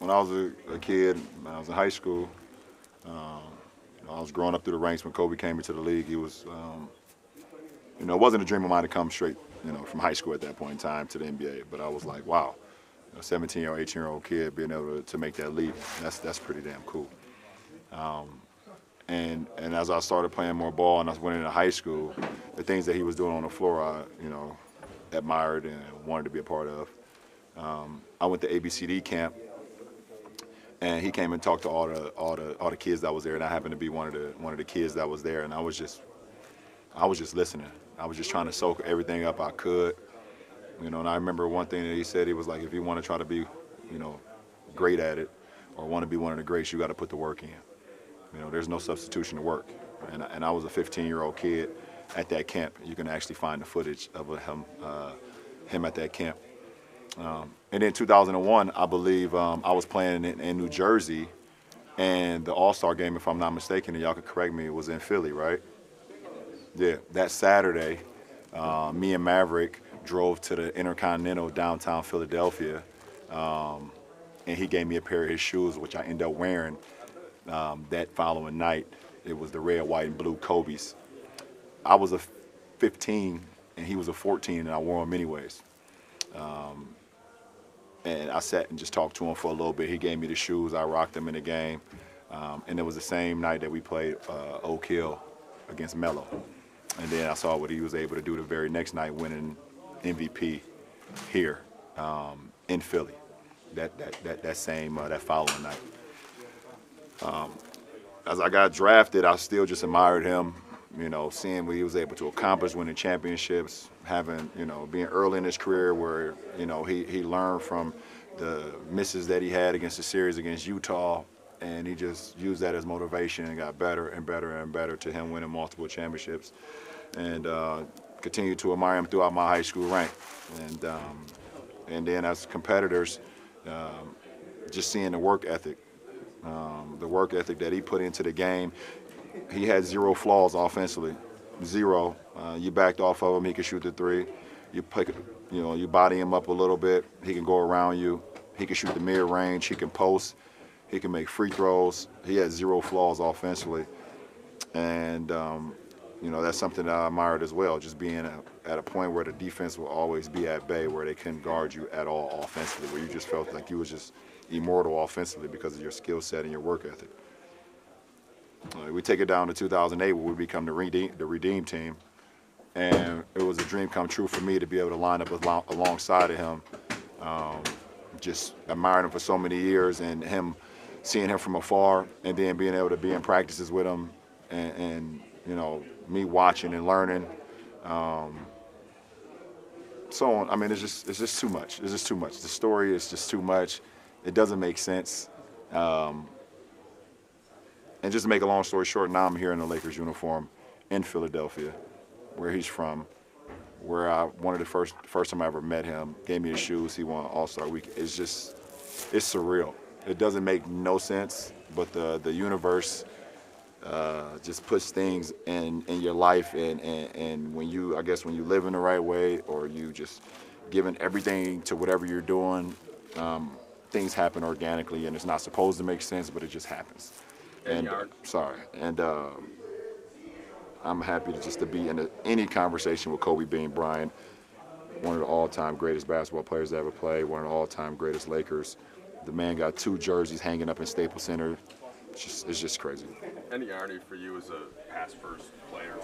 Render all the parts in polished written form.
when I was a kid, when I was in high school, um, I was growing up through the ranks when Kobe came into the league. He was, it wasn't a dream of mine to come straight, from high school at that point in time to the NBA. But I was like, wow, a 17-year-old, 18-year-old kid being able to make that leap, that's pretty damn cool. Um, and as I started playing more ball and I was winning in high school, the things that he was doing on the floor, I admired and wanted to be a part of. I went to ABCD camp, and he came and talked to all the kids that was there, and I happened to be one of the kids that was there, and I was just listening. I was just trying to soak everything up I could, And I remember one thing that he said. He was like, if you want to try to be, great at it, or want to be one of the greats, you got to put the work in. There's no substitution to work. And I was a 15-year-old kid at that camp. You can actually find the footage of him at that camp. And in 2001, I believe I was playing in New Jersey, and the All-Star game, if I'm not mistaken, and y'all could correct me, was in Philly, right? Yeah, that Saturday, me and Maverick drove to the Intercontinental downtown Philadelphia, and he gave me a pair of his shoes, which I ended up wearing that following night. It was the red, white, and blue Kobe's. I was a 15, and he was a 14, and I wore them anyways. And I sat and just talked to him for a little bit. He gave me the shoes. I rocked them in the game. And it was the same night that we played Oak Hill against Melo. And then I saw what he was able to do the very next night, winning MVP here in Philly. That following night. As I got drafted, I still just admired him. Seeing what he was able to accomplish, winning championships, being early in his career where, he learned from the misses that he had against the series against Utah, and he just used that as motivation and got better and better and better to him winning multiple championships, and continued to admire him throughout my high school rank. And then as competitors, just seeing the work ethic that he put into the game. He had zero flaws offensively, zero. You backed off of him, he could shoot the three. You body him up a little bit, he can go around you. He can shoot the mid-range, he can post, he can make free throws. He had zero flaws offensively. And, that's something that I admired as well, just being at a point where the defense will always be at bay, where they couldn't guard you at all offensively, where you just felt like you was just immortal offensively because of your skill set and your work ethic. We take it down to 2008 where we become the Redeem team. And it was a dream come true for me to be able to line up alongside of him. Just admiring him for so many years, and seeing him from afar, and then being able to be in practices with him, and me watching and learning. So on. I mean, it's just too much. It's just too much. The story is just too much. It doesn't make sense. And just to make a long story short, now I'm here in the Lakers uniform in Philadelphia, where he's from, where one of the first time I ever met him, gave me his shoes, he won All-Star Week. It's surreal. It doesn't make no sense, but the universe just puts things in your life, and when you live in the right way, or you just giving everything to whatever you're doing, things happen organically, and it's not supposed to make sense, but it just happens. And I'm happy to be in any conversation with Kobe Bean Bryant, one of the all-time greatest basketball players to ever play, one of the all-time greatest Lakers. The man got 2 jerseys hanging up in Staples Center. It's just crazy. Any irony for you as a pass-first player?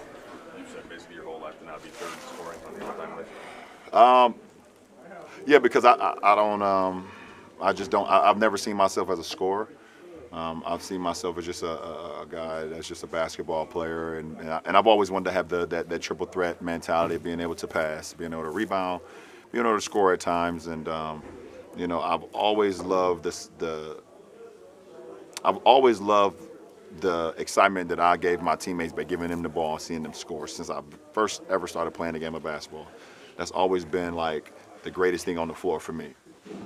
You've said basically your whole life to not be third in scoring on the all-time list. Yeah, because I've never seen myself as a scorer. I've seen myself as just a guy that's just a basketball player, and I've always wanted to have that triple threat mentality of being able to pass, being able to rebound, being able to score at times, and I've always loved the excitement that I gave my teammates by giving them the ball and seeing them score since I first ever started playing the game of basketball. That's always been like the greatest thing on the floor for me,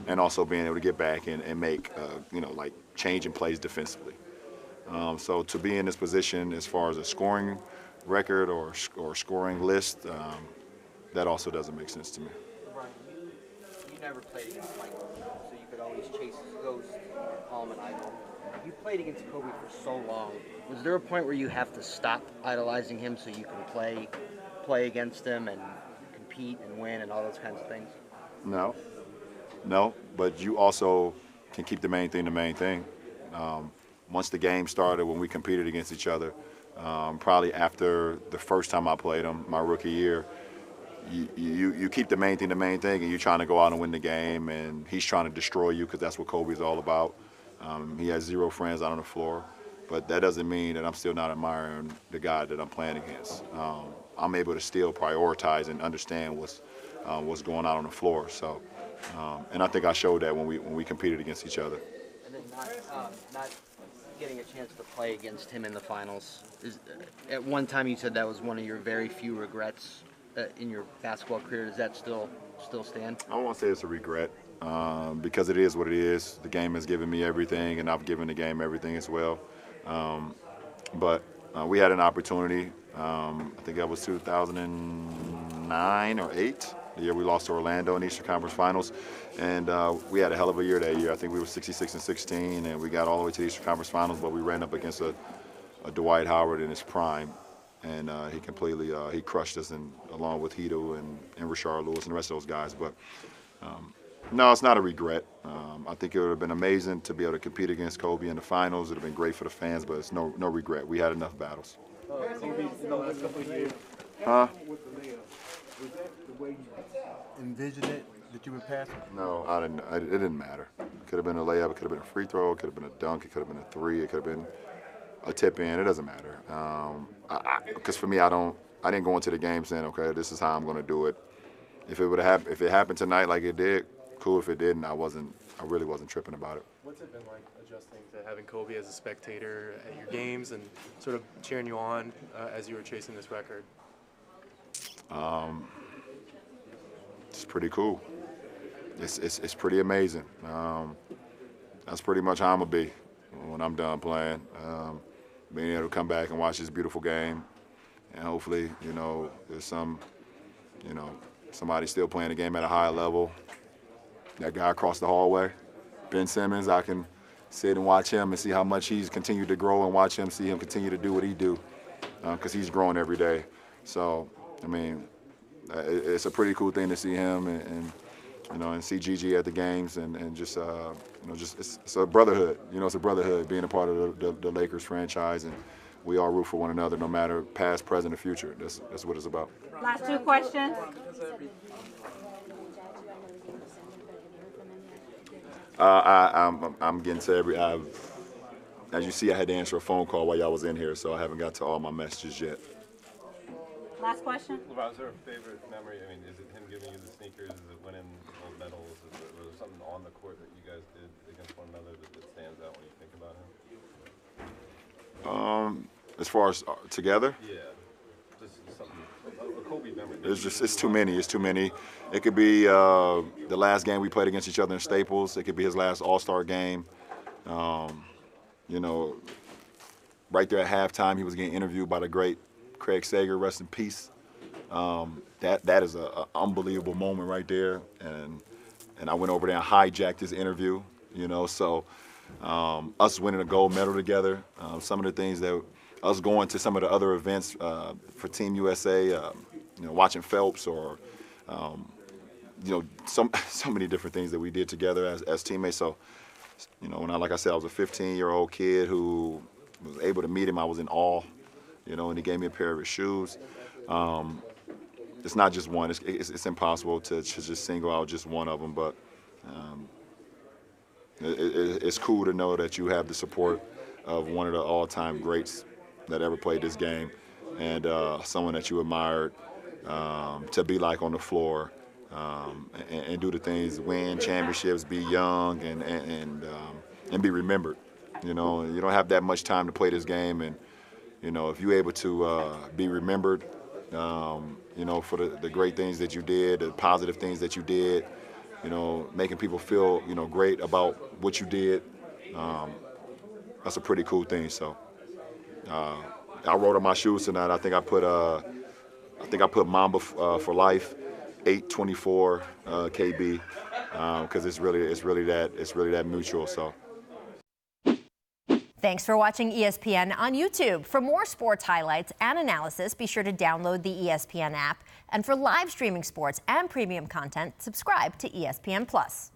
and also being able to get back and make changing plays defensively. So to be in this position as far as a scoring record or scoring list, that also doesn't make sense to me. Ron, you never played against Michael, so you could always chase his ghost. call him an idol. You played against Kobe for so long. Was there a point where you have to stop idolizing him so you can play against him and compete and win and all those kinds of things? No, no, but you also can keep the main thing the main thing. Once the game started, when we competed against each other, probably after the first time I played him, my rookie year, you keep the main thing the main thing, and you're trying to go out and win the game, and he's trying to destroy you because that's what Kobe's all about. He has zero friends out on the floor, but that doesn't mean that I'm still not admiring the guy that I'm playing against. I'm able to still prioritize and understand what's going on the floor. So, and I think I showed that when we competed against each other. And then not getting a chance to play against him in the finals. At one time you said that was one of your very few regrets in your basketball career. Does that still stand? I don't want to say it's a regret because it is what it is. The game has given me everything, and I've given the game everything as well. But we had an opportunity. I think that was 2009 or 8, the year we lost to Orlando in Eastern Conference Finals, and we had a hell of a year that year. I think we were 66-16, and we got all the way to the Eastern Conference Finals, but we ran up against a Dwight Howard in his prime, and he completely he crushed us, along with Hito and Rashard Lewis and the rest of those guys. But no, it's not a regret. I think it would have been amazing to be able to compete against Kobe in the finals. It would have been great for the fans, but it's no regret. We had enough battles. Kobe, in the last couple of years, Huh? with the layup, was that the way you envisioned it, that you would pass it? No, I didn't. It didn't matter. It could have been a layup. It could have been a free throw. It could have been a dunk. It could have been a three. It could have been a tip in. It doesn't matter. Because for me, I didn't go into the game saying, okay, this is how I'm going to do it. If it happened tonight like it did, cool. If it didn't, I really wasn't tripping about it. What's it been like adjusting to having Kobe as a spectator at your games and sort of cheering you on as you were chasing this record? It's pretty cool. It's pretty amazing. That's pretty much how I'm gonna be when I'm done playing. Being able to come back and watch this beautiful game, and hopefully, there's somebody still playing the game at a high level. That guy across the hallway, Ben Simmons, I can sit and watch him and see how much he's continued to grow, and watch him, see him continue to do what he do, because he's growing every day. So, I mean, it's a pretty cool thing to see him and see Gigi at the games, and just it's a brotherhood. It's a brotherhood being a part of the Lakers franchise, and we all root for one another, no matter past, present, or future. That's what it's about. Last two questions. I'm getting to as you see, I had to answer a phone call while y'all was in here, so I haven't got to all my messages yet. Last question. LeBron, is there a favorite memory? I mean, is it him giving you the sneakers? Is it winning gold medals? Was there something on the court that you guys did against one another that stands out when you think about him? As far as together? Yeah, just something, a Kobe memory. It's too many. It's too many. It could be the last game we played against each other in Staples. It could be his last All-Star game. Right there at halftime, he was getting interviewed by the great Craig Sager, rest in peace. That is an unbelievable moment right there, and I went over there and hijacked his interview. So us winning a gold medal together, some of the things that us going to some of the other events for Team USA, watching Phelps, or so many different things that we did together as teammates. So like I said, I was a 15-year-old kid who was able to meet him. I was in awe. And he gave me a pair of his shoes. It's not just one. It's impossible to just single out just one of them, but it's cool to know that you have the support of one of the all-time greats that ever played this game, and someone that you admired to be like on the floor, and do the things, win championships, be young, and be remembered. You don't have that much time to play this game, and if you're able to be remembered, for the great things that you did, the positive things that you did, making people feel, great about what you did, that's a pretty cool thing. So I wrote on my shoes tonight. I think I put Mamba for life, 824 KB, because it's really that mutual. So. Thanks for watching ESPN on YouTube. For more sports highlights and analysis, be sure to download the ESPN app. And for live streaming sports and premium content, subscribe to ESPN Plus.